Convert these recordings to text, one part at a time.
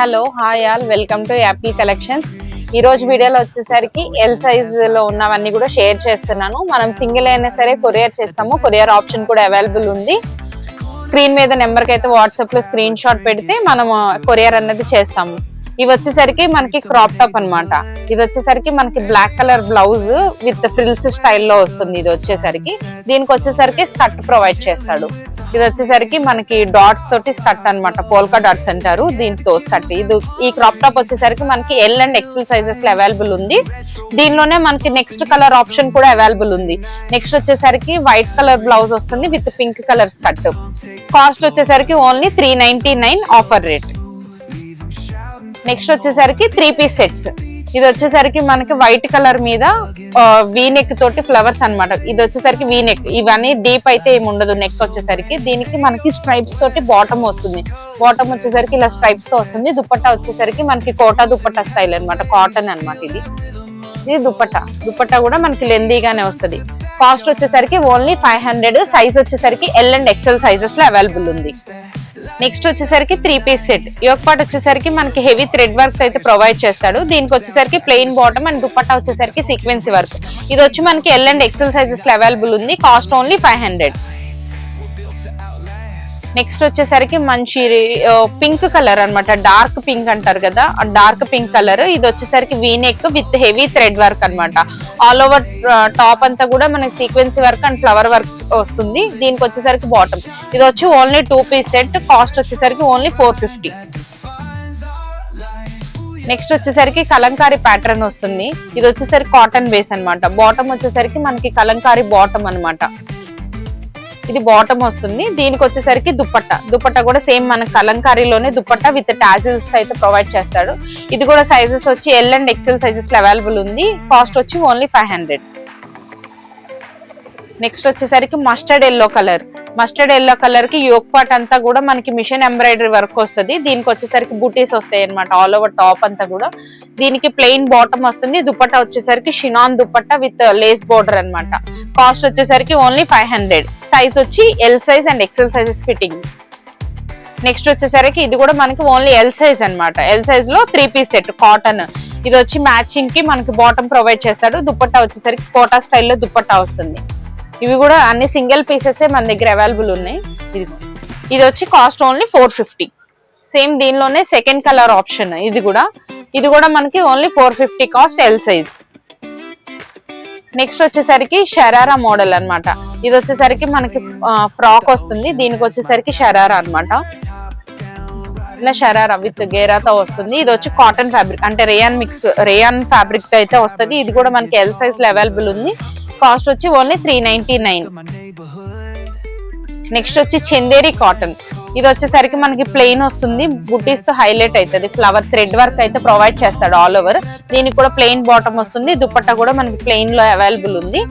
Hello hi all, welcome to Apple collections. ఈ రోజు వీడియోలో వచ్చేసరికి ఎల్ సైజ్ లో ఉన్నవన్నీ కూడా షేర్ చేస్తున్నాను. మనం సింగిల్ అయినా సరే కొరియర్ చేస్తాము, కొరియర్ ఆప్షన్ కూడా అవైలబుల్ ఉంది. స్క్రీన్ మీద నెంబర్ కి అయితే వాట్సాప్ లో స్క్రీన్ షాట్ పెడితే మనం కొరియర్ అనేది చేస్తాము. ఇవి వచ్చేసరికి మనకి క్రాప్ టాప్ అన్నమాట. ఇది వచ్చేసరికి మనకి black colour blouse with frills స్టైల్లో వస్తుంది. ఇది వచ్చేసరికి దీనికి వచ్చేసరికి స్కర్ట్ ప్రొవైడ్ చేస్తాడు. ఇది వచ్చేసరికి మనకి డాట్స్ తోటి స్కర్ట్ అన్నమాట, పోల్కా డాట్స్ అంటారు దీంతో స్కర్ట్. ఇది ఈ క్రాప్ టాప్ వచ్చేసరికి మనకి ఎల్ అండ్ ఎక్సెల్ సైజెస్ లో అవైలబుల్ ఉంది. దీనిలోనే మనకి నెక్స్ట్ కలర్ ఆప్షన్ కూడా అవైలబుల్ ఉంది. నెక్స్ట్ వచ్చేసరికి వైట్ కలర్ బ్లౌజ్ వస్తుంది with pink colour skirt. Cost వచ్చేసరికి ఓన్లీ 399 ఆఫర్ రేట్. నెక్స్ట్ వచ్చేసరికి 3 పీస్ సెట్స్. ఇది వచ్చేసరికి మనకి వైట్ కలర్ మీద వీనెక్ తోటి ఫ్లవర్స్ అన్నమాట. ఇది వచ్చేసరికి వీనెక్, ఇవన్నీ డీప్ అయితే ఏమి ఉండదు. నెక్ వచ్చేసరికి దీనికి మనకి స్ట్రైప్స్ తోటి బాటమ్ వస్తుంది. బాటమ్ వచ్చేసరికి ఇలా స్ట్రైప్స్ తో వస్తుంది. దుపట్టా వచ్చేసరికి మనకి కోటా దుపట్టా స్టైల్ అన్నమాట, కాటన్ అన్నమాట. ఇది దుపట్టా కూడా మనకి లెందీగానే వస్తుంది. కాస్ట్ వచ్చేసరికి ఓన్లీ 500. సైజ్ వచ్చేసరికి ఎల్ అండ్ ఎక్సెల్ సైజెస్ లో అవైలబుల్ ఉంది. నెక్స్ట్ వచ్చేసరికి 3 పీస్ సెట్. యోక్ పార్ట్ వచ్చేసరికి మనకి హెవీ థ్రెడ్ వర్క్ అయితే ప్రొవైడ్ చేస్తాడు. దీనికి వచ్చేసరికి ప్లెయిన్ బాటమ్ అండ్ దుపట్టా వచ్చేసరికి సీక్వెన్సీ వర్క్. ఇది వచ్చి మనకి ఎల్ అండ్ ఎక్సెల్ సైజెస్ లో అవైలబుల్ ఉంది. Cost only 500. నెక్స్ట్ వచ్చేసరికి మంచి పింక్ కలర్ అన్నమాట, డార్క్ పింక్ అంటారు కదా, డార్క్ పింక్ కలర్. ఇది వచ్చేసరికి V-neck with heavy thread work అన్నమాట. ఆల్ ఓవర్ టాప్ అంతా కూడా మనకి సీక్వెన్సీ వర్క్ అండ్ ఫ్లవర్ వర్క్ వస్తుంది. దీనికి వచ్చేసరికి బాటమ్. ఇది వచ్చి ఓన్లీ 2 పీస్ సెట్. కాస్ట్ వచ్చేసరికి ఓన్లీ 450. నెక్స్ట్ వచ్చేసరికి కలంకారీ ప్యాటర్న్ వస్తుంది. ఇది వచ్చేసరికి కాటన్ బేస్ అన్నమాట. బాటమ్ వచ్చేసరికి మనకి కలంకారీ బాటమ్ అన్నమాట. ఇది బాటమ్ వస్తుంది. దీనికి వచ్చేసరికి దుపట్టా కూడా సేమ్ మన కలంకారీలోనే దుపట్టా విత్ టాజిల్స్ అయితే ప్రొవైడ్ చేస్తాడు. ఇది కూడా సైజెస్ వచ్చి ఎల్ అండ్ ఎక్సెల్ సైజెస్ లో అవైలబుల్ ఉంది. కాస్ట్ వచ్చి ఓన్లీ 500. నెక్స్ట్ వచ్చేసరికి మస్టర్డ్ ఎల్లో కలర్ కి యోక్ పార్ట్ అంతా కూడా మనకి మిషన్ ఎంబ్రాయిడరీ వర్క్ వస్తుంది. దీనికి వచ్చేసరికి బూటీస్ వస్తాయి అనమాట ఆల్ ఓవర్ టాప్ అంతా కూడా. దీనికి ప్లెయిన్ బాటమ్ వస్తుంది. దుపట్టా వచ్చేసరికి chiffon dupatta with lace border అన్నమాట. కాస్ట్ వచ్చేసరికి ఓన్లీ 500. సైజ్ వచ్చి L size and XL sizes fitting. Next వచ్చేసరికి ఇది కూడా మనకి ఓన్లీ ఎల్ సైజ్ అన్నమాట. ఎల్ సైజ్ లో 3 పీస్ సెట్ కాటన్. ఇది వచ్చి మ్యాచింగ్ కి మనకి బాటమ్ ప్రొవైడ్ చేస్తాడు. దుపట్టా వచ్చేసరికి కోటా స్టైల్లో దుపట్టా వస్తుంది. ఇవి కూడా అన్ని సింగిల్ పీసెస్ మన దగ్గర అవైలబుల్ ఉన్నాయి. ఇది వచ్చి కాస్ట్ ఓన్లీ 450. సేమ్ దీనిలోనే సెకండ్ కలర్ ఆప్షన్. ఇది కూడా మనకి only 450 cost, L size. Next వచ్చేసరికి షరారా మోడల్ అన్నమాట. ఇది వచ్చేసరికి మనకి ఫ్రాక్ వస్తుంది. దీనికి వచ్చేసరికి షరారా అన్నమాట. ఇలా షరారా విత్ గేరాతో వస్తుంది. ఇది వచ్చి కాటన్ ఫ్యాబ్రిక్ అంటే రేయాన్ ఫ్యాబ్రిక్ తో అయితే వస్తుంది. ఇది కూడా మనకి ఎల్ సైజ్ లో అవైలబుల్ ఉంది. కాస్ట్ వచ్చి ఓన్లీ 399. నెక్స్ట్ వచ్చి చందేరి కాటన్. ఇది వచ్చేసరికి మనకి ప్లెయిన్ వస్తుంది, బుటీస్ తో హైలైట్ అవుతుంది. ఫ్లవర్ థ్రెడ్ వర్క్ అయితే ప్రొవైడ్ చేస్తాడు ఆల్ ఓవర్. దీనికి కూడా ప్లెయిన్ బాటమ్ వస్తుంది. దుపట్టా కూడా మనకి ప్లెయిన్ లో అవైలబుల్ ఉంది.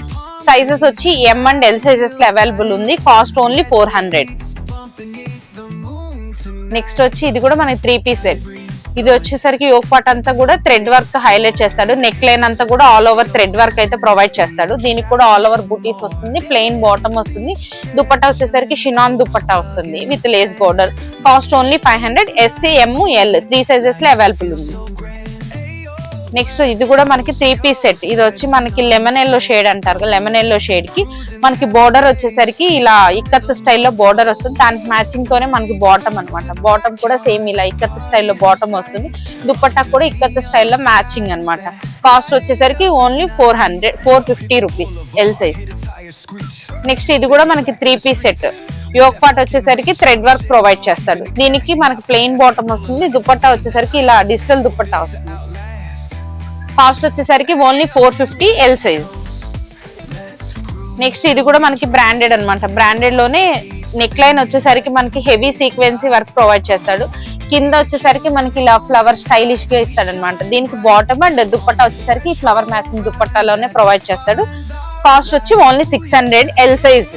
సైజెస్ వచ్చి ఎం అండ్ ఎల్ సైజెస్ లో అవైలబుల్ ఉంది. Cost only 400. నెక్స్ట్ వచ్చి ఇది కూడా మనకి 3 పీస్ సెట్. ఇది వచ్చేసరికి యోక్ పార్ట్ అంతా కూడా థ్రెడ్ వర్క్ హైలైట్ చేస్తాడు. నెక్ లైన్ అంతా కూడా ఆల్ ఓవర్ థ్రెడ్ వర్క్ అయితే ప్రొవైడ్ చేస్తాడు. దీనికి కూడా ఆల్ ఓవర్ బూటీస్ వస్తుంది. ప్లెయిన్ బాటమ్ వస్తుంది. దుపట్టా వచ్చేసరికి షినాన్ దుపట్టా వస్తుంది with lace border. Cost only 500. SC M L 3 sizes లో అవైలబుల్ ఉంది. నెక్స్ట్ ఇది కూడా మనకి 3 పీస్ సెట్. ఇది వచ్చి మనకి లెమన్ ఎల్లో షేడ్ అంటారు. లెమన్ ఎల్లో షేడ్ కి మనకి బోర్డర్ వచ్చేసరికి ఇలా ఇక్కత్ స్టైల్లో బోర్డర్ వస్తుంది. దానికి మ్యాచింగ్ తోనే మనకి బాటమ్ అనమాట. బాటమ్ కూడా సేమ్ ఇలా ఇక్కత్ స్టైల్లో బాటమ్ వస్తుంది. దుపట్టా కూడా ఇక్కత్ స్టైల్లో మ్యాచింగ్ అనమాట. కాస్ట్ వచ్చేసరికి only 450 rupees, L size. Next ఇది కూడా మనకి 3 పీస్ సెట్. యోక్ పార్ట్ వచ్చేసరికి థ్రెడ్ వర్క్ ప్రొవైడ్ చేస్తాడు. దీనికి మనకి ప్లెయిన్ బాటమ్ వస్తుంది. దుపట్టా వచ్చేసరికి ఇలా డిజిటల్ దుపట్టా వస్తుంది. కాస్ట్ వచ్చేసరికి ఓన్లీ 450, ఎల్ సైజ్. నెక్స్ట్ ఇది కూడా మనకి బ్రాండెడ్ అనమాట. బ్రాండెడ్ లోనే నెక్ లైన్ వచ్చేసరికి మనకి హెవీ సీక్వెన్సీ వర్క్ ప్రొవైడ్ చేస్తాడు. కింద వచ్చేసరికి మనకి ఇలా ఫ్లవర్ స్టైలిష్ గా ఇస్తాడు అనమాట. దీనికి బాటమ్ అండ్ దుపట్టా వచ్చేసరికి ఫ్లవర్ మ్యాచింగ్ దుపట్టాలోనే ప్రొవైడ్ చేస్తాడు. కాస్ట్ వచ్చి ఓన్లీ 600, ఎల్ సైజ్.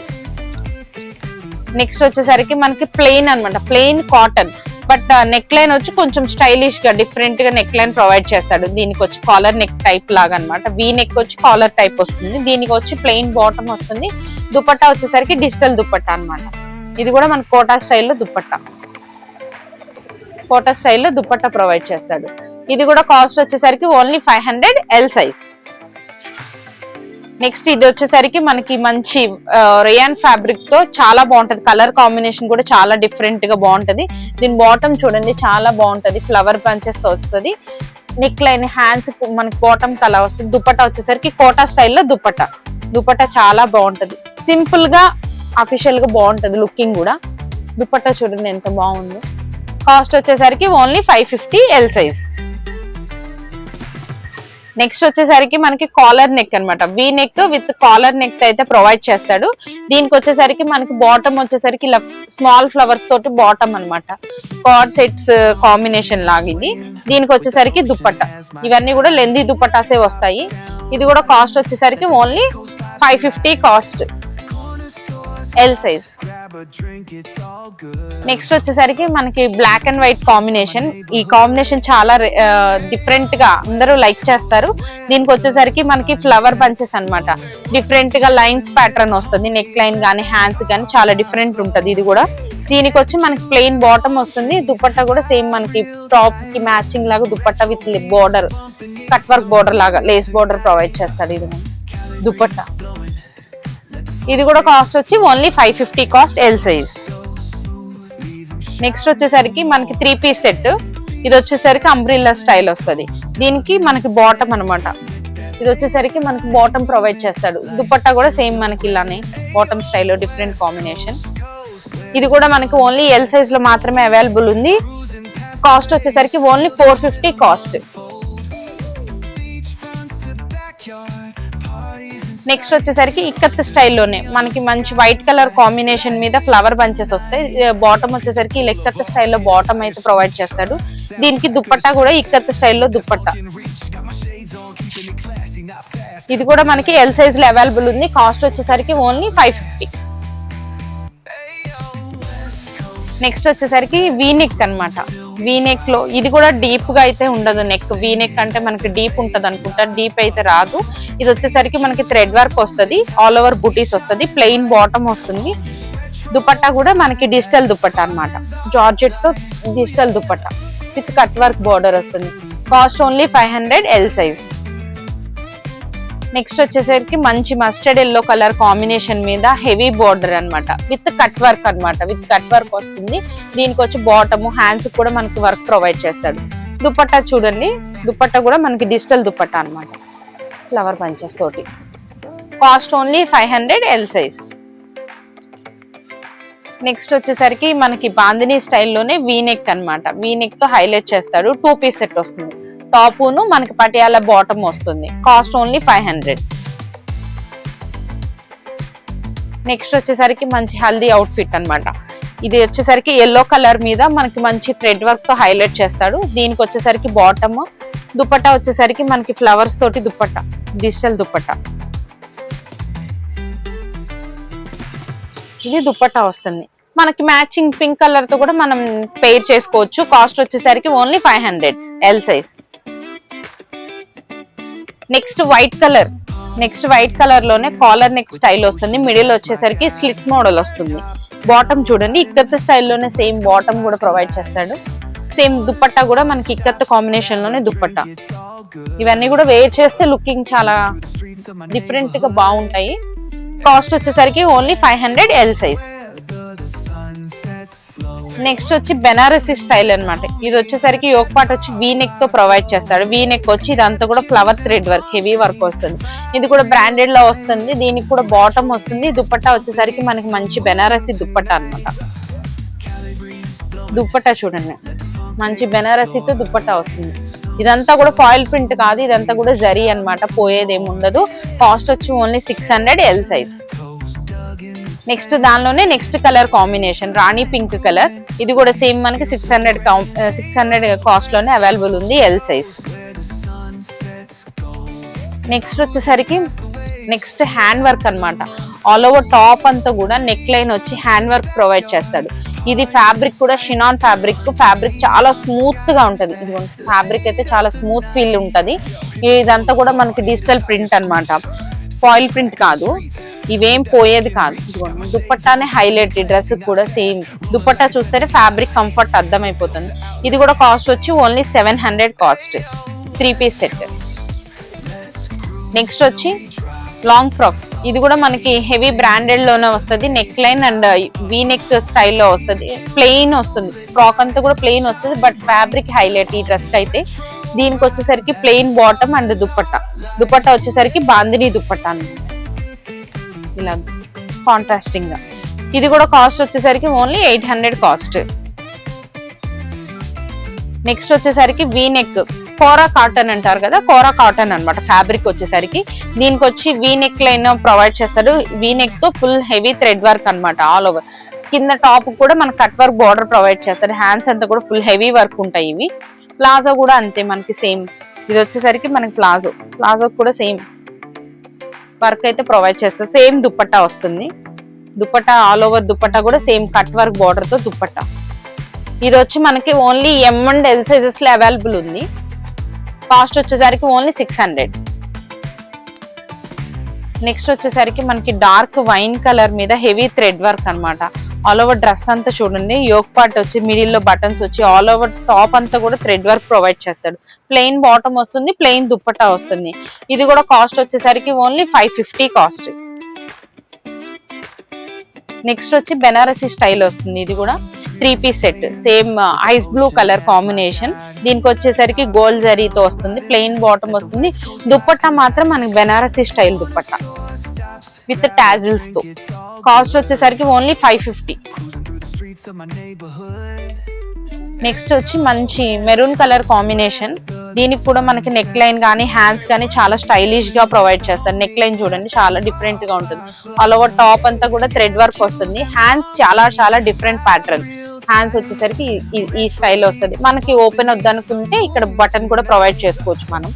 నెక్స్ట్ వచ్చేసరికి మనకి ప్లెయిన్ అనమాట, plain cotton. But neck line వచ్చి కొంచెం స్టైలిష్ గా డిఫరెంట్ గా నెక్ లైన్ ప్రొవైడ్ చేస్తాడు. దీనికి వచ్చి కాలర్ నెక్ టైప్ లాగా అనమాట. వీ నెక్ వచ్చి కాలర్ టైప్ వస్తుంది. దీనికి వచ్చి ప్లెయిన్ బాటమ్ వస్తుంది. దుపట్టా వచ్చేసరికి డిజిటల్ దుపట్టా అనమాట. ఇది కూడా మన కోటా స్టైల్లో దుపట్టా. కోటా స్టైల్లో దుపట్టా ప్రొవైడ్ చేస్తాడు. ఇది కూడా కాస్ట్ వచ్చేసరికి ఓన్లీ 500 ఎల్ సైజ్. నెక్స్ట్ ఇది వచ్చేసరికి మనకి మంచి రేయాన్ ఫ్యాబ్రిక్ తో చాలా బాగుంటది. కలర్ కాంబినేషన్ కూడా చాలా డిఫరెంట్ గా బాగుంటది. దీని బాటమ్ చూడండి చాలా బాగుంటది, ఫ్లవర్ బంచెస్ తో వస్తుంది. నెక్ లైన్, హ్యాండ్స్ మనకి బాటమ్ కలా వస్తుంది. దుపట్టా వచ్చేసరికి కోటా స్టైల్లో దుపట్టా చాలా బాగుంటది. సింపుల్ గా అఫీషియల్ గా బాగుంటది లుకింగ్ కూడా. దుపట్టా చూడండి ఎంత బాగుందో. కాస్ట్ వచ్చేసరికి ఓన్లీ 550 ఎల్ సైజ్. నెక్స్ట్ వచ్చేసరికి మనకి కాలర్ నెక్ అనమాట. V neck with collar neck అయితే ప్రొవైడ్ చేస్తాడు. దీనికి వచ్చేసరికి మనకి బాటమ్ వచ్చేసరికి ఇలా స్మాల్ ఫ్లవర్స్ తోటి బాటమ్ అనమాట. కార్డ్ సెట్స్ కాంబినేషన్ లాగింది. దీనికి వచ్చేసరికి దుపట్టా, ఇవన్నీ కూడా లెందీ దుపట్టాసే వస్తాయి. ఇది కూడా కాస్ట్ వచ్చేసరికి only 550 cost L size. Next వచ్చేసరికి మనకి బ్లాక్ అండ్ వైట్ కాంబినేషన్. ఈ కాంబినేషన్ చాలా డిఫరెంట్ గా అందరూ లైక్ చేస్తారు. దీనికి వచ్చేసరికి మనకి ఫ్లవర్ బంచెస్ అన్నమాట. డిఫరెంట్ గా లైన్స్ ప్యాటర్న్ వస్తుంది. నెక్ లైన్ గానీ హ్యాండ్స్ గానీ చాలా డిఫరెంట్ ఉంటది. ఇది కూడా దీనికి వచ్చి మనకి ప్లెయిన్ బాటమ్ వస్తుంది. దుపట్టా కూడా సేమ్ మనకి టాప్ కి మ్యాచింగ్ లాగా dupatta with border, cut work border లాగా లేస్ బోర్డర్ ప్రొవైడ్ చేస్తాడు. ఇది దుపట్టా. ఇది కూడా కాస్ట్ వచ్చి only 550 cost L size. Next వచ్చేసరికి మనకి 3 పీస్ సెట్. ఇది వచ్చేసరికి అంబ్రిల్లా స్టైల్ వస్తుంది. దీనికి మనకి బాటమ్ అనమాట. ఇది వచ్చేసరికి మనకి బాటమ్ ప్రొవైడ్ చేస్తాడు. దుపట్టా కూడా సేమ్ మనకి ఇలానే బాటమ్ స్టైల్లో డిఫరెంట్ కాంబినేషన్. ఇది కూడా మనకి ఓన్లీ ఎల్ సైజ్ లో మాత్రమే అవైలబుల్ ఉంది. కాస్ట్ వచ్చేసరికి ఓన్లీ 450 కాస్ట్. నెక్స్ట్ వచ్చేసరికి ఇక్కత్ స్టైల్లోనే మనకి మంచి వైట్ కలర్ కాంబినేషన్ మీద ఫ్లవర్ బంచెస్ వస్తాయి. బాటమ్ వచ్చేసరికి ఇక్కత్ స్టైల్లో బాటమ్ అయితే ప్రొవైడ్ చేస్తాడు. దీనికి దుపట్టా కూడా ఇక్కత్ స్టైల్లో దుపట్టా. ఇది కూడా మనకి ఎల్ సైజ్ లో అవైలబుల్ ఉంది. కాస్ట్ వచ్చేసరికి ఓన్లీ 550. నెక్స్ట్ వచ్చేసరికి వీనెక్ అనమాట. వీనెక్ లో ఇది కూడా డీప్ గా అయితే ఉండదు. నెక్ వీనెక్ అంటే మనకి డీప్ ఉంటది అనుకుంటా, డీప్ అయితే రాదు. ఇది వచ్చేసరికి మనకి థ్రెడ్ వర్క్ వస్తుంది, ఆల్ ఓవర్ బూటీస్ వస్తుంది, ప్లెయిన్ బాటమ్ వస్తుంది. దుపట్టా కూడా మనకి డిజిటల్ దుపట్టా అనమాట. జార్జెట్ తో digital dupatta with cut work border వస్తుంది. Cost only 500 L size. Next వచ్చేసరికి మంచి మస్టర్డ్ ఎల్లో కలర్ కాంబినేషన్ మీద హెవీ బోర్డర్ అనమాట, విత్ కట్ వర్క్ అనమాట. విత్ కట్ వర్క్ వస్తుంది. దీనికి వచ్చి బాటమ్, హ్యాండ్స్ కూడా మనకి వర్క్ ప్రొవైడ్ చేస్తాడు. దుపట్టా చూడండి, దుపట్టా కూడా మనకి డిజిటల్ దుపట్టా అనమాట, ఫ్లవర్ పంచెస్ తోటి. Cost only 500 L size. Next వచ్చేసరికి మనకి బాందినీ స్టైల్లోనే వీనెక్ అనమాట. వీనెక్ తో హైలైట్ చేస్తాడు. 2 పీస్ సెట్ వస్తుంది. టాపును మనకి పటియాలా బాటమ్ వస్తుంది. Cost only 500. నెక్స్ట్ వచ్చేసరికి మంచి హల్దీ అవుట్ ఫిట్ అనమాట. ఇది వచ్చేసరికి ఎల్లో కలర్ మీద మనకి మంచి థ్రెడ్ వర్క్ తో హైలైట్ చేస్తాడు. దీనికి వచ్చేసరికి బాటమ్, దుపట్టా వచ్చేసరికి మనకి ఫ్లవర్స్ తోటి దుపట్టా, డిజిటల్ దుపట్టా. ఇది దుపట్టా వస్తుంది. మనకి మ్యాచింగ్ పింక్ కలర్ తో కూడా మనం పెయిర్ చేసుకోవచ్చు. కాస్ట్ వచ్చేసరికి only 500 L size. Next white colour లోనే కాలర్ నెక్ స్టైల్ వస్తుంది. మిడిల్ వచ్చేసరికి స్లిట్ మోడల్ వస్తుంది. బాటమ్ చూడండి, ఇక్కత్ స్టైల్లోనే సేమ్ బాటమ్ కూడా ప్రొవైడ్ చేస్తాడు. సేమ్ దుపట్టా కూడా మనకి ఇక్కత్ కాంబినేషన్ లోనే దుపట్టా. ఇవన్నీ కూడా వేర్ చేస్తే లుకింగ్ చాలా డిఫరెంట్ గా బాగుంటాయి. కాస్ట్ వచ్చేసరికి ఓన్లీ 500 ఎల్ సైజ్. నెక్స్ట్ వచ్చి బెనారసీ స్టైల్ అనమాట. ఇది వచ్చేసరికి యోక్ పార్ట్ వచ్చి వీనెక్ తో ప్రొవైడ్ చేస్తాడు. వీనెక్ వచ్చి ఇదంతా కూడా flower thread work, heavy work వస్తుంది. ఇది కూడా బ్రాండెడ్ లో వస్తుంది. దీనికి కూడా బాటమ్ వస్తుంది. దుపట్టా వచ్చేసరికి మనకి మంచి బెనారసీ దుపట్టా అనమాట. దుపట్టా చూడండి, మంచి బెనారసీతో దుపట్టా వస్తుంది. ఇదంతా కూడా ఫాయిల్ ప్రింట్ కాదు, ఇదంతా కూడా జరీ అనమాట, పోయేది ఏమి ఉండదు. కాస్ట్ వచ్చి ఓన్లీ 600 ఎల్ సైజ్. నెక్స్ట్ దానిలోనే నెక్స్ట్ కలర్ కాంబినేషన్ రాణి పింక్ కలర్. ఇది కూడా సేమ్ మనకి 600 కాస్ట్ లోనే అవైలబుల్ ఉంది, ఎల్ సైజ్. నెక్స్ట్ వచ్చేసరికి నెక్స్ట్ హ్యాండ్ వర్క్ అనమాట. ఆల్ ఓవర్ టాప్ అంతా కూడా నెక్ లైన్ వచ్చి హ్యాండ్ వర్క్ ప్రొవైడ్ చేస్తాడు. ఇది ఫ్యాబ్రిక్ కూడా షినాన్ ఫ్యాబ్రిక్ చాలా స్మూత్ గా ఉంటది. ఇది ఫ్యాబ్రిక్ అయితే చాలా స్మూత్ ఫీల్ ఉంటది. ఇదంతా కూడా మనకి డిజిటల్ ప్రింట్ అనమాట, ఫాయిల్ ప్రింట్ కాదు. ఇవేం పోయేది కాదు. దుపట్టానే హైలైట్, ఈ డ్రెస్ కూడా సేమ్ దుపట్టా చూస్తేనే ఫ్యాబ్రిక్ కంఫర్ట్ అర్థమైపోతుంది. ఇది కూడా కాస్ట్ వచ్చి only 700 cost, 3 piece set. Next వచ్చి లాంగ్ ఫ్రాక్. ఇది కూడా మనకి హెవీ బ్రాండెడ్ లోనే వస్తుంది. Neckline and V neck స్టైల్లో వస్తుంది. ప్లెయిన్ వస్తుంది, ఫ్రాక్ అంతా కూడా ప్లెయిన్ వస్తుంది, బట్ ఫ్యాబ్రిక్ హైలైట్ ఈ డ్రెస్ అయితే. దీనికి వచ్చేసరికి ప్లెయిన్ బాటమ్ అండ్ దుపట్టా వచ్చేసరికి బాందిని దుపట్టా అన్నమాట, ఇలా కాంట్రాస్టింగ్ గా. ఇది కూడా కాస్ట్ వచ్చేసరికి ఓన్లీ 800 కాస్ట్. నెక్స్ట్ వచ్చేసరికి వీ నెక్, కోరా కాటన్ అంటారు కదా, కోరా కాటన్ అన్నమాట ఫ్యాబ్రిక్ వచ్చేసరికి. దీనికి వచ్చి వీ నెక్ లైన్ ప్రొవైడ్ చేస్తాడు. వీ నెక్ తో ఫుల్ హెవీ థ్రెడ్ వర్క్ అన్నమాట ఆల్ ఓవర్. కింద టాప్ కూడా మన కట్ వర్క్ బార్డర్ ప్రొవైడ్ చేస్తాడు. హ్యాండ్స్ అంతా కూడా ఫుల్ హెవీ వర్క్ ఉంటాయి ఇవి. ప్లాజో కూడా అంతే మనకి సేమ్. ఇది వచ్చేసరికి మనకి ప్లాజో కూడా సేమ్ వర్క్ అయితే ప్రొవైడ్ చేస్తారు. సేమ్ దుపట్టా వస్తుంది. దుపట్టా ఆల్ ఓవర్ దుపట్టా కూడా సేమ్ కట్ వర్క్ బార్డర్ తో దుపట్టా. ఇది వచ్చి మనకి only M and L sizes లో అవైలబుల్ ఉంది. కాస్ట్ వచ్చేసరికి ఓన్లీ 600. నెక్స్ట్ వచ్చేసరికి మనకి డార్క్ వైన్ కలర్ మీద హెవీ థ్రెడ్ వర్క్ అన్నమాట. ఆల్ ఓవర్ డ్రెస్ అంతా చూడండి, యోక్ పార్ట్ వచ్చి మిడిల్ లో బటన్స్ వచ్చి ఆల్ ఓవర్ టాప్ అంతా కూడా థ్రెడ్ వర్క్ ప్రొవైడ్ చేస్తాడు. ప్లెయిన్ బాటమ్ వస్తుంది, ప్లెయిన్ దుపట్టా వస్తుంది. ఇది కూడా కాస్ట్ వచ్చేసరికి ఓన్లీ 550 కాస్ట్. నెక్స్ట్ వచ్చి బెనారసీ స్టైల్ వస్తుంది. ఇది కూడా 3 piece set, same ice blue colour combination. దీనికి వచ్చేసరికి గోల్డ్ జరీతో వస్తుంది, ప్లెయిన్ బాటమ్ వస్తుంది. దుపట్టా మాత్రం మనకి Banarasi style dupatta with tassels తో. కాస్ట్ వచ్చేసరికి ఓన్లీ 550. నెక్స్ట్ వచ్చి మంచి మెరూన్ కలర్ కాంబినేషన్. దీనికి కూడా మనకి నెక్ లైన్ కానీ హ్యాండ్స్ కానీ చాలా స్టైలిష్ గా ప్రొవైడ్ చేస్తారు. నెక్ లైన్ చూడండి చాలా డిఫరెంట్ గా ఉంటుంది. ఆల్ ఓవర్ టాప్ అంతా కూడా థ్రెడ్ వర్క్ వస్తుంది. హ్యాండ్స్ చాలా డిఫరెంట్ ప్యాటర్న్. హ్యాండ్స్ వచ్చేసరికి ఈ స్టైల్ వస్తుంది. మనకి ఓపెన్ వద్దనుకుంటే ఇక్కడ బటన్ కూడా ప్రొవైడ్ చేసుకోవచ్చు మనం.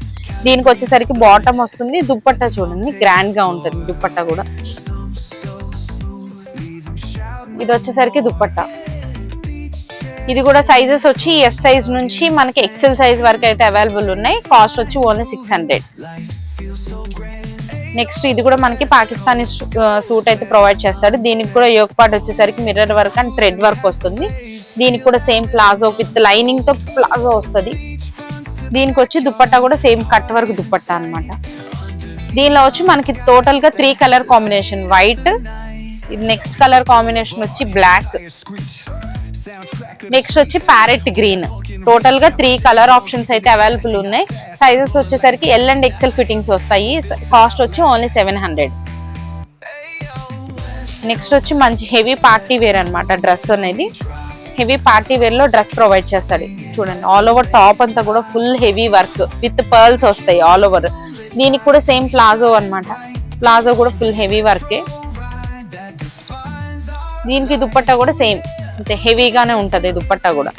దీనికి వచ్చేసరికి బాటమ్ వస్తుంది. దుపట్టా చూడండి గ్రాండ్ గా ఉంటుంది దుపట్టా కూడా. ఇది వచ్చేసరికి దుపట్టా. ఇది కూడా సైజెస్ వచ్చి S సైజ్ నుంచి మనకి XL సైజ్ వరకు అయితే అవైలబుల్ ఉన్నాయి. కాస్ట్ వచ్చి ఓన్లీ 600. నెక్స్ట్ ఇది కూడా మనకి పాకిస్తానీ సూట్ అయితే ప్రొవైడ్ చేస్తాడు. దీనికి కూడా యోక్ పార్ట్ వచ్చేసరికి mirror work and thread work వస్తుంది. దీనికి కూడా సేమ్ ప్లాజో విత్ లైనింగ్ తో ప్లాజో వస్తుంది. దీనికి వచ్చి దుపట్టా కూడా సేమ్ కట్ వర్క్ దుపట్టా అన్నమాట. దీనిలో వచ్చి మనకి టోటల్ గా 3 colour combination, white, next colour combination వచ్చి బ్లాక్, నెక్స్ట్ వచ్చి ప్యారెట్ గ్రీన్. టోటల్ గా 3 కలర్ ఆప్షన్స్ అయితే అవైలబుల్ ఉన్నాయి. సైజెస్ వచ్చేసరికి L అండ్ XL ఫిట్టింగ్స్ వస్తాయి. కాస్ట్ వచ్చి ఓన్లీ 700. నెక్స్ట్ వచ్చి మంచి హెవీ పార్టీ వేర్ అన్నమాట. డ్రెస్ అనేది హెవీ పార్టీ వేర్ లో డ్రెస్ ప్రొవైడ్ చేస్తాడు. చూడండి ఆల్ ఓవర్ టాప్ అంతా కూడా full heavy work with pearls వస్తాయి ఆల్ ఓవర్. దీనికి కూడా సేమ్ ప్లాజో అన్నమాట. ప్లాజో కూడా ఫుల్ హెవీ వర్కే. దీనికి దుపట్టా కూడా సేమ్ అంతే హెవీగానే ఉంటది దుపట్టా కూడా.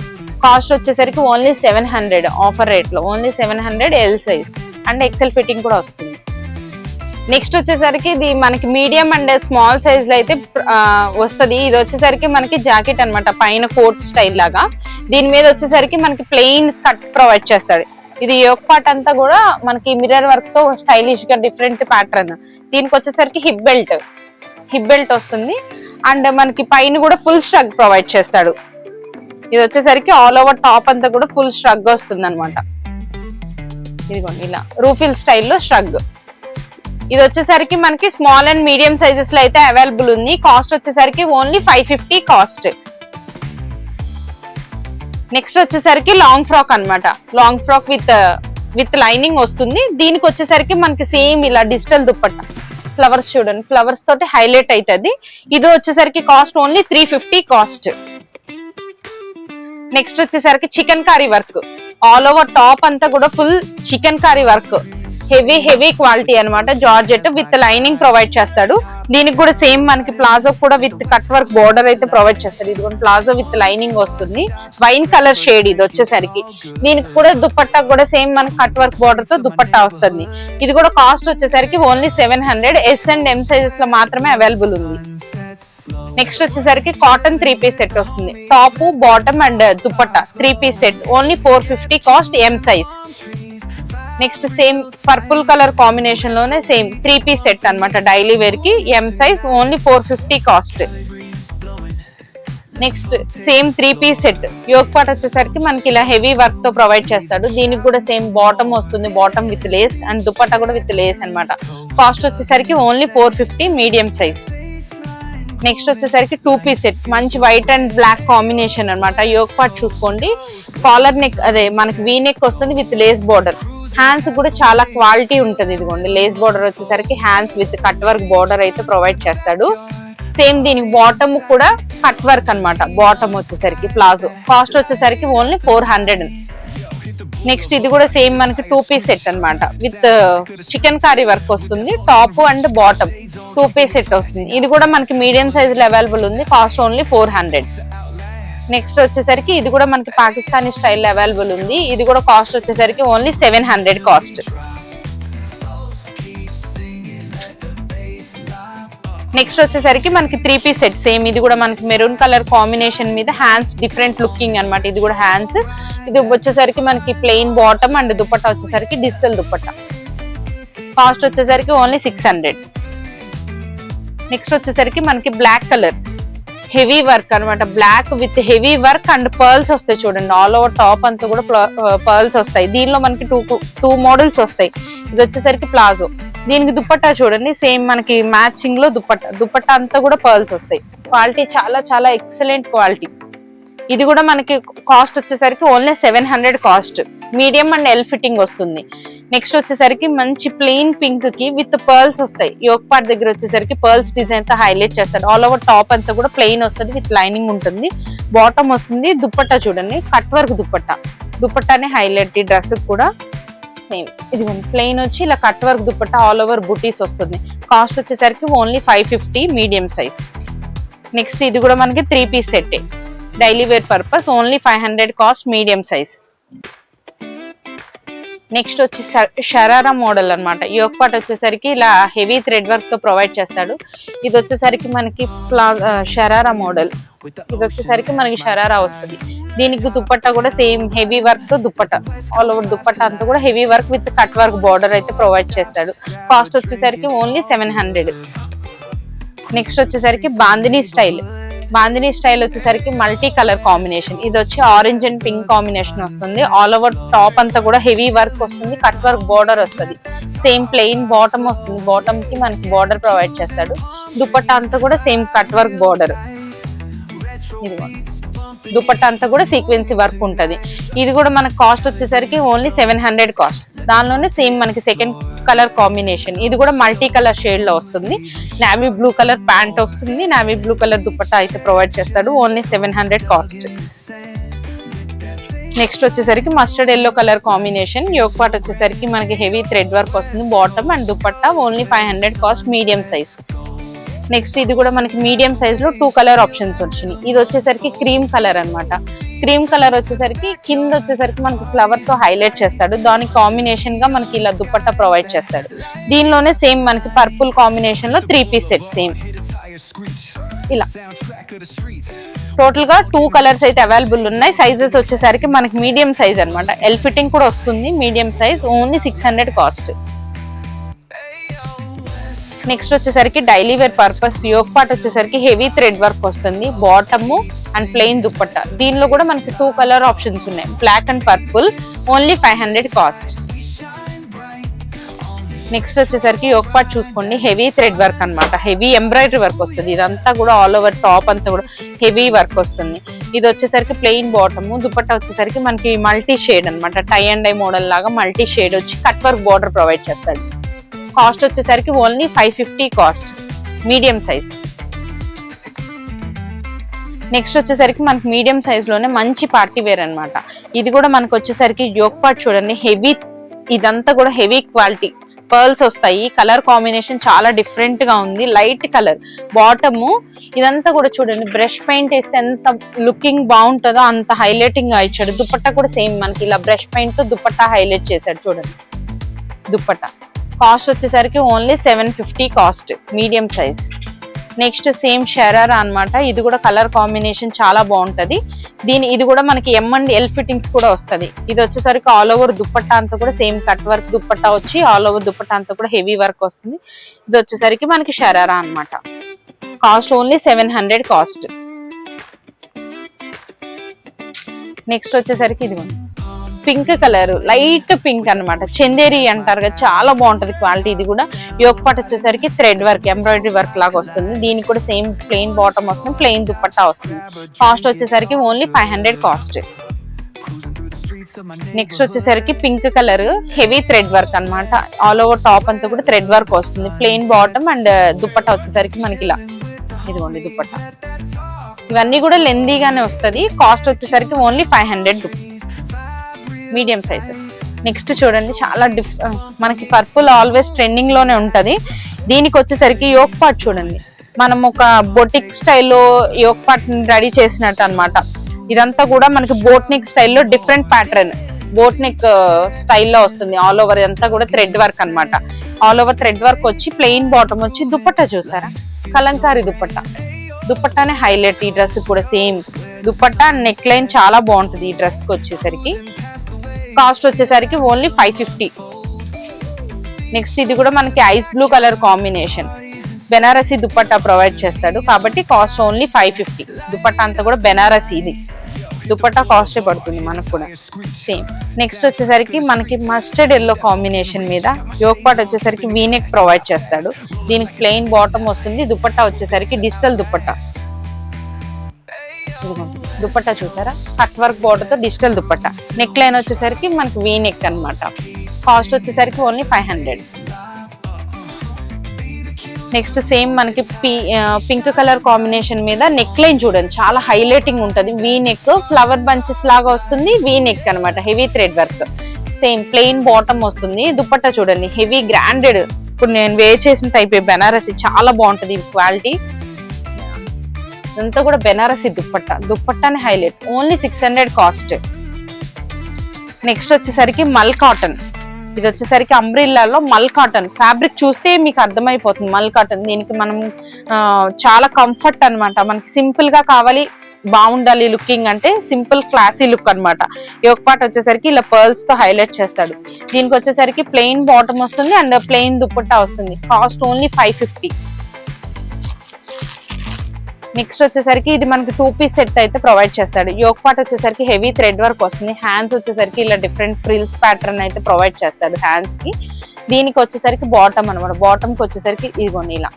కాస్ట్ వచ్చేసరికి ఓన్లీ 700 ఆఫర్ రేట్ లో. Only 700 L size and XL fitting కూడా వస్తుంది. నెక్స్ట్ వచ్చేసరికి ఇది మనకి మీడియం అండ్ స్మాల్ సైజ్ లో అయితే వస్తుంది. ఇది వచ్చేసరికి మనకి జాకెట్ అన్నమాట, పైన కోట్ స్టైల్ లాగా. దీని మీద వచ్చేసరికి మనకి ప్లెయిన్ స్కర్ట్ ప్రొవైడ్ చేస్తాడు. ఇది యోక్ పార్ట్ అంతా కూడా మనకి మిర్రర్ వర్క్ తో స్టైలిష్ గా డిఫరెంట్ ప్యాటర్న్. దీనికి వచ్చేసరికి హిప్ బెల్ట్ వస్తుంది అండ్ మనకి పైన కూడా ఫుల్ స్ట్రగ్ ప్రొవైడ్ చేస్తాడు. ఇది వచ్చేసరికి ఆల్ ఓవర్ టాప్ అంతా కూడా ఫుల్ స్ట్రగ్ వస్తుంది అనమాట. ఇదిగోండి ఇలా రూఫిల్ స్టైల్లో స్ట్రగ్. ఇది వచ్చేసరికి మనకి స్మాల్ అండ్ మీడియం సైజెస్ లో అయితే అవైలబుల్ ఉంది. కాస్ట్ వచ్చేసరికి ఓన్లీ 550 కాస్ట్. నెక్స్ట్ వచ్చేసరికి లాంగ్ ఫ్రాక్ అన్నమాట. లాంగ్ ఫ్రాక్ విత్ లైనింగ్ వస్తుంది. దీనికి వచ్చేసరికి మనకి సేమ్ ఇలా డిజిటల్ దుపట్టా, ఫ్లవర్స్ చూడండి, ఫ్లవర్స్ తోటి హైలైట్ అవుతుంది. ఇది వచ్చేసరికి కాస్ట్ ఓన్లీ 350 కాస్ట్. నెక్స్ట్ వచ్చేసరికి chikankari work. All over top అంతా కూడా full chikankari work, heavy quality అన్నమాట. జార్జెట్ విత్ లైనింగ్ ప్రొవైడ్ చేస్తాడు. దీనికి కూడా సేమ్ మనకి ప్లాజో కూడా విత్ కట్ వర్క్ బోర్డర్ అయితే ప్రొవైడ్ చేస్తాడు. ఇది కూడా ప్లాజో విత్ లైనింగ్ వస్తుంది, వైన్ కలర్ షేడ్. ఇది వచ్చేసరికి దీనికి కూడా దుపట్టా కూడా సేమ్ మనకి కట్ వర్క్ బోర్డర్ తో దుపట్టా వస్తుంది. ఇది కూడా కాస్ట్ వచ్చేసరికి only 700. S and M sizes లో మాత్రమే అవైలబుల్ ఉంది. నెక్స్ట్ వచ్చేసరికి కాటన్ 3 పీస్ సెట్ వస్తుంది. Top, bottom and dupatta 3 piece set only 450 cost, M size. Next same purple colour combination లోనే సేమ్ 3 పీస్ సెట్ అన్నమాట. డైలీ వేర్ కి M size only 450 cost. Next same 3 piece set yoke part వచ్చేసరికి మనకి ఇలా heavy work తో provide చేస్తాడు. దీనికి కూడా సేమ్ బాటమ్ వస్తుంది, bottom with lace and dupatta కూడా విత్ లేస్ అన్నమాట. కాస్ట్ వచ్చేసరికి ఓన్లీ 450 మీడియం సైజ్. నెక్స్ట్ వచ్చేసరికి 2 పీస్ సెట్ మంచి వైట్ అండ్ బ్లాక్ కాంబినేషన్ అన్నమాట. యోగ్ పార్ట్ చూసుకోండి, కాలర్ నెక్ అదే మనకి వీ నెక్ వస్తుంది విత్ లేస్ బార్డర్. హ్యాండ్స్ కూడా చాలా క్వాలిటీ ఉంటుంది. ఇదిగోండి లేస్ బార్డర్ వచ్చేసరికి hands with cut work border అయితే ప్రొవైడ్ చేస్తాడు. సేమ్ దీనికి బాటమ్ కూడా కట్ వర్క్ అన్నమాట. బాటమ్ వచ్చేసరికి ప్లాజో. కాస్ట్ వచ్చేసరికి ఓన్లీ 400. నెక్స్ట్ ఇది కూడా సేమ్ మనకి 2 పీస్ సెట్ అన్నమాట విత్ చికెన్ కర్రీ వర్క్ వస్తుంది. Top and bottom 2 piece set వస్తుంది. ఇది కూడా మనకి మీడియం సైజ్ లో అవైలబుల్ ఉంది. Cost only 400. నెక్స్ట్ వచ్చేసరికి ఇది కూడా మనకి పాకిస్తానీ స్టైల్ అవైలబుల్ ఉంది. ఇది కూడా కాస్ట్ వచ్చేసరికి ఓన్లీ 700 కాస్ట్. నెక్స్ట్ వచ్చేసరికి మనకి 3 పీస్ సెట్ సేమ్. ఇది కూడా మనకి మెరూన్ కలర్ కాంబినేషన్ మీద హ్యాండ్స్ డిఫరెంట్ లుకింగ్ అన్నమాట. ఇది కూడా హ్యాండ్స్. ఇది వచ్చేసరికి మనకి ప్లెయిన్ బాటమ్ అండ్ దుపట్టా వచ్చేసరికి డిజిటల్ దుపట్టా. కాస్ట్ వచ్చేసరికి ఓన్లీ 600. నెక్స్ట్ వచ్చేసరికి మనకి బ్లాక్ కలర్ హెవీ వర్క్ అన్నమాట. Black with heavy work and pearls వస్తాయి చూడండి. ఆల్ ఓవర్ టాప్ అంతా కూడా పర్ల్స్ వస్తాయి. దీనిలో మనకి టూ మోడల్స్ వస్తాయి. ఇది వచ్చేసరికి ప్లాజో. దీనికి దుపట్టా చూడండి సేమ్ మనకి మ్యాచింగ్ లో దుపట్టా అంతా కూడా పర్ల్స్ వస్తాయి. క్వాలిటీ చాలా చాలా ఎక్సలెంట్ క్వాలిటీ. ఇది కూడా మనకి కాస్ట్ వచ్చేసరికి only 700 cost. Medium and L fitting వస్తుంది. నెక్స్ట్ వచ్చేసరికి మంచి ప్లెయిన్ పింక్ కి విత్ పర్ల్స్ వస్తాయి. యోగ్ పార్ట్ దగ్గర వచ్చేసరికి పర్ల్స్ డిజైన్ తో హైలైట్ చేస్తాడు. ఆల్ ఓవర్ టాప్ అంతా కూడా ప్లెయిన్ వస్తుంది విత్ లైనింగ్ ఉంటుంది. బాటమ్ వస్తుంది. దుపట్టా చూడండి కట్ వర్క్ దుపట్టానే హైలైట్. ఈ డ్రెస్ కూడా సేమ్ ఇది ప్లెయిన్ వచ్చి ఇలా cut work dupatta all over బుటీస్ వస్తుంది. కాస్ట్ వచ్చేసరికి ఓన్లీ 550 మీడియం సైజ్. నెక్స్ట్ ఇది కూడా మనకి 3 piece set daily wear purpose only 500 cost medium size. Next వచ్చి షరారా మోడల్ అన్నమాట. యోగ్ పార్ట్ వచ్చేసరికి ఇలా హెవీ థ్రెడ్ వర్క్ తో ప్రొవైడ్ చేస్తాడు. ఇది వచ్చేసరికి మనకి షరారా మోడల్. ఇది వచ్చేసరికి మనకి షరారా వస్తుంది. దీనికి దుపట్టా కూడా సేమ్ హెవీ వర్క్ తో దుపట్టా ఆల్ ఓవర్ దుపట్టా అంతా కూడా heavy work with cut work border అయితే ప్రొవైడ్ చేస్తాడు. కాస్ట్ వచ్చేసరికి ఓన్లీ 700. నెక్స్ట్ వచ్చేసరికి బాందినీ స్టైల్ వచ్చేసరికి మల్టీ కలర్ కాంబినేషన్. ఇది వచ్చి ఆరెంజ్ అండ్ పింక్ కాంబినేషన్ వస్తుంది. ఆల్ ఓవర్ టాప్ అంతా కూడా హెవీ వర్క్ వస్తుంది. కట్ వర్క్ బార్డర్ వస్తుంది. సేమ్ ప్లెయిన్ బాటమ్ వస్తుంది. బాటమ్ కి మనకి బార్డర్ ప్రొవైడ్ చేస్తాడు. దుపట్టా అంతా కూడా same cut work border. Dupatta అంతా కూడా సీక్వెన్సీ వర్క్ ఉంటది. ఇది కూడా మనకి కాస్ట్ వచ్చేసరికి ఓన్లీ 700 కాస్ట్. దానిలోనే సేమ్ మనకి సెకండ్ కలర్ కాంబినేషన్. ఇది కూడా మల్టీ కలర్ షేడ్ లో వస్తుంది. నావీ బ్లూ కలర్ ప్యాంట్ వస్తుంది. నావీ బ్లూ కలర్ దుపట్టా అయితే ప్రొవైడ్ చేస్తాడు. Only 700 cost. నెక్స్ట్ వచ్చేసరికి mustard yellow colour combination. Yog part వచ్చేసరికి మనకి హెవీ థ్రెడ్ వర్క్ వస్తుంది. Bottom and dupatta only 500 cost medium size. Next ఇది కూడా మనకి మీడియం సైజ్ లో 2 కలర్ ఆప్షన్స్ వచ్చినాయి. ఇది వచ్చేసరికి క్రీమ్ కలర్ అన్నమాట. క్రీమ్ కలర్ వచ్చేసరికి కింద వచ్చేసరికి మనకి ఫ్లవర్ తో హైలైట్ చేస్తాడు. దానికి కాంబినేషన్ గా మనకి ఇలా దుపట్టా ప్రొవైడ్ చేస్తాడు. దీనిలోనే సేమ్ మనకి పర్పుల్ కాంబినేషన్ లో 3 పీస్ సెట్ సేమ్ ఇలా టోటల్ గా 2 కలర్స్ అయితే అవైలబుల్ ఉన్నాయి. సైజెస్ వచ్చేసరికి మనకి మీడియం సైజ్ అన్నమాట. ఎల్ ఫిట్టింగ్ కూడా వస్తుంది. Medium size only 600 cost. Next వచ్చేసరికి daily wear purpose yoke part వచ్చేసరికి హెవీ థ్రెడ్ వర్క్ వస్తుంది. Bottom and plain dupatta. దీనిలో కూడా మనకి 2 కలర్ ఆప్షన్స్ ఉన్నాయి. Black and purple only 500 cost. Next వచ్చేసరికి యోగ్ పార్ట్ చూసుకోండి హెవీ థ్రెడ్ వర్క్ అన్నమాట. హెవీ ఎంబ్రాయిడరీ వర్క్ వస్తుంది. ఇదంతా కూడా ఆల్ ఓవర్ టాప్ అంతా కూడా హెవీ వర్క్ వస్తుంది. ఇది వచ్చేసరికి ప్లెయిన్ బాటమ్. దుపట్టా వచ్చేసరికి మనకి మల్టీ షేడ్ అన్నమాట. టై అండ్ డై మోడల్ లాగా మల్టీ షేడ్ వచ్చి కట్ వర్క్ బార్డర్ ప్రొవైడ్ చేస్తాడు. కాస్ట్ వచ్చేసరికి only 550 cost medium size. Next వచ్చేసరికి మనకి మీడియం సైజ్ లోనే మంచి పార్టీ వేర్ అన్నమాట. ఇది కూడా మనకు వచ్చేసరికి యోగ్ పార్ట్ చూడండి హెవీ. ఇదంతా కూడా హెవీ క్వాలిటీ పర్ల్స్ వస్తాయి. కలర్ కాంబినేషన్ చాలా డిఫరెంట్ గా ఉంది. Light colour bottom. ఇదంతా కూడా చూడండి బ్రష్ పెయింట్ వేస్తే ఎంత లుకింగ్ బాగుంటుందో అంత హైలైటింగ్ గా ఇచ్చాడు. దుపట్టా కూడా సేమ్ మనకి ఇలా బ్రష్ పెయింట్ తో దుపట్టా హైలైట్ చేశాడు చూడండి. దుపట్టా కాస్ట్ వచ్చేసరికి only 750 cost medium size. Next same sharara అన్నమాట. ఇది కూడా కలర్ కాంబినేషన్ చాలా బాగుంటది. ఇది కూడా మనకి ఎం అండ్ ఎల్ ఫిట్టింగ్స్ కూడా వస్తుంది. ఇది వచ్చేసరికి ఆల్ ఓవర్ దుప్పట్టా అంతా కూడా సేమ్ కట్ వర్క్ దుప్పట్టా వచ్చి ఆల్ ఓవర్ దుప్పట్టా అంతా కూడా హెవీ వర్క్ వస్తుంది. ఇది వచ్చేసరికి మనకి షరారా అన్నమాట. Cost only 700 cost. నెక్స్ట్ వచ్చేసరికి ఇది పింక్ కలర్, లైట్ పింక్ అన్నమాట, చందేరి అంటారు కదా, చాలా బాగుంటది క్వాలిటీ. ఇది కూడా యోక్ పార్ట్ వచ్చేసరికి థ్రెడ్ వర్క్, ఎంబ్రాయిడరీ వర్క్ లాగా వస్తుంది. దీనికి కూడా సేమ్ ప్లెయిన్ బాటమ్ వస్తుంది, ప్లెయిన్ దుప్పట్టా వస్తుంది. కాస్ట్ వచ్చేసరికి ఓన్లీ 500 కాస్ట్. నెక్స్ట్ వచ్చేసరికి pink colour heavy thread work అన్నమాట. ఆల్ ఓవర్ టాప్ అంతా కూడా థ్రెడ్ వర్క్ వస్తుంది. ప్లెయిన్ బాటమ్ అండ్ దుప్పట్టా వచ్చేసరికి మనకి ఇలా ఇదిగోండి దుప్పట్టా. ఇవన్నీ కూడా లెందీగానే వస్తుంది. కాస్ట్ వచ్చేసరికి ఓన్లీ 500 మీడియం సైజెస్. నెక్స్ట్ చూడండి, చాలా మనకి పర్పుల్ ఆల్వేస్ ట్రెండింగ్ లోనే ఉంటది. దీనికి వచ్చేసరికి యోక్ పార్ట్ చూడండి, మనం ఒక బొటిక్ స్టైల్లో యోక్ పార్ట్ రెడీ చేసినట్టు అన్నమాట. ఇదంతా కూడా మనకి బోట్ నెక్ స్టైల్లో డిఫరెంట్ ప్యాటర్న్, బోట్ నెక్ స్టైల్లో వస్తుంది. ఆల్ ఓవర్ అంతా కూడా థ్రెడ్ వర్క్ అన్నమాట. ఆల్ ఓవర్ థ్రెడ్ వర్క్ వచ్చి ప్లెయిన్ బాటమ్ వచ్చి దుప్పట్టా చూసారా, కలంకారీ దుప్పట్టా. దుప్పట్టానే హైలైట్ ఈ డ్రెస్ కూడా. సేమ్ దుప్పట్టా నెక్ లైన్ చాలా బాగుంటుంది ఈ డ్రెస్ కి వచ్చేసరికి. కాస్ట్ వచ్చేసరికి ఓన్లీ 550. నెక్స్ట్ ఇది కూడా మనకి ice blue colour combination, Banarasi dupatta provide చేస్తాడు కాబట్టి కాస్ట్ ఓన్లీ 550. దుప్పట్టా అంతా కూడా బెనారసీ, ఇది దుప్పట్టా కాస్టే పడుతుంది మనకు కూడా సేమ్. నెక్స్ట్ వచ్చేసరికి మనకి మస్టర్డ్ ఎల్లో కాంబినేషన్ మీద యోక్ పార్ట్ వచ్చేసరికి వీనెక్ ప్రొవైడ్ చేస్తాడు. దీనికి ప్లెయిన్ బాటమ్ వస్తుంది. దుప్పట్టా వచ్చేసరికి డిజిటల్ దుప్పట్టా. దుప్పట్టా చూసారా, కట్ వర్క్ బోర్డర్ తో డిజిటల్ దుప్పట్టా. నెక్ లైన్ వచ్చేసరికి మనకి వీ నెక్ అన్నమాట. కాస్ట్ వచ్చేసరికి ఓన్లీ 500. నెక్స్ట్ సేమ్ మనకి పింక్ కలర్ కాంబినేషన్ మీద నెక్ లైన్ చూడండి, చాలా హైలైటింగ్ ఉంటది. వీ నెక్ ఫ్లవర్ బంచెస్ లాగా వస్తుంది. వీ నెక్ అనమాట, heavy thread work. Same plain bottom వస్తుంది. దుప్పట్టా చూడండి హెవీ గ్రాండెడ్, ఇప్పుడు నేను వేర్ చేసిన టైప్ బెనారసీ, చాలా బాగుంటది క్వాలిటీ. ఇదంతా కూడా బెనారసీ దుప్పట్టా. దుప్పట్టానే హైలైట్, ఓన్లీ 600 కాస్ట్. నెక్స్ట్ వచ్చేసరికి మల్ కాటన్. ఇది వచ్చేసరికి అంబ్రిల్లాలో మల్ కాటన్ ఫ్యాబ్రిక్ చూస్తే మీకు అర్థమైపోతుంది. మల్ కాటన్ దీనికి మనం చాలా కంఫర్ట్ అన్నమాట. మనకి సింపుల్ గా కావాలి, బాగుండాలి లుకింగ్ అంటే సింపుల్ క్లాసీ లుక్ అన్నమాట. యోక్ పార్ట్ వచ్చేసరికి ఇలా పర్ల్స్ తో హైలైట్ చేస్తాడు. దీనికి వచ్చేసరికి ప్లెయిన్ బాటమ్ వస్తుంది అండ్ ప్లెయిన్ దుప్పట్టా వస్తుంది. Cost only 550. నెక్స్ట్ వచ్చేసరికి ఇది మనకి 2 పీస్ సెట్ అయితే ప్రొవైడ్ చేస్తాడు. యోక్ పార్ట్ వచ్చేసరికి హెవీ థ్రెడ్ వర్క్ వస్తుంది. హ్యాండ్స్ వచ్చేసరికి ఇలా డిఫరెంట్ ఫ్రిల్స్ ప్యాటర్న్ అయితే ప్రొవైడ్ చేస్తాడు హ్యాండ్స్ కి. దీనికి వచ్చేసరికి బాటమ్ అనమాట. బాటమ్ కి వచ్చేసరికి ఇదిగోండి ఇలా.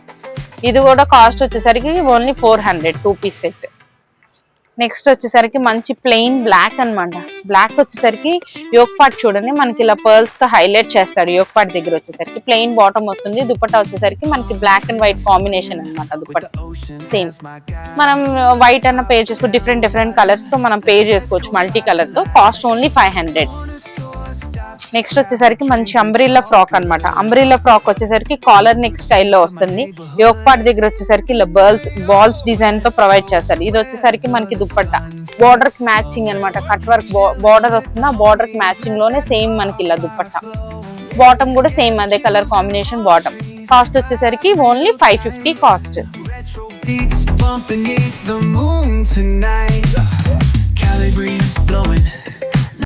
ఇది కూడా కాస్ట్ వచ్చేసరికి ఓన్లీ 400 2 పీస్ సెట్. నెక్స్ట్ వచ్చేసరికి మంచి ప్లెయిన్ బ్లాక్ అన్నమాట. బ్లాక్ వచ్చేసరికి యోక్ పార్ట్ చూడండి మనకి ఇలా పర్ల్స్ తో హైలైట్ చేస్తాడు. యోక్ పార్ట్ దగ్గర వచ్చేసరికి ప్లెయిన్ బాటమ్ వస్తుంది. దుపట్టా వచ్చేసరికి మనకి బ్లాక్ అండ్ వైట్ కాంబినేషన్ అన్నమాట. దుపట్టా సేమ్ మనం వైట్ అన్న పే చేసుకోవచ్చు, డిఫరెంట్ కలర్స్ తో మనం పే చేసుకోవచ్చు మల్టీ కలర్ తో. Cost only 500. నెక్స్ట్ వచ్చేసరికి మంచి అంబ్రిల్లా ఫ్రాక్ అన్నమాట. అంబ్రిల్లా ఫ్రాక్ వచ్చేసరికి కాలర్ నెక్ స్టైల్లో వస్తుంది. యోక్ పార్ట్ దగ్గర వచ్చేసరికి ఇలా బాల్స్ డిజైన్ తో ప్రొవైడ్ చేస్తారు. ఇది వచ్చేసరికి మనకి దుప్పట్టా బార్డర్ కి మ్యాచింగ్ అన్నమాట. కట్ వర్క్ బార్డర్ వస్తుంది. ఆ బార్డర్ కి మ్యాచింగ్ లోనే సేమ్ మనకి ఇలా దుప్పట్టా. బాటమ్ కూడా సేమ్ అదే కలర్ కాంబినేషన్ బాటమ్. కాస్ట్ వచ్చేసరికి only 550 cost. Beats bumping beneath the moon tonight. Cali breeze blowing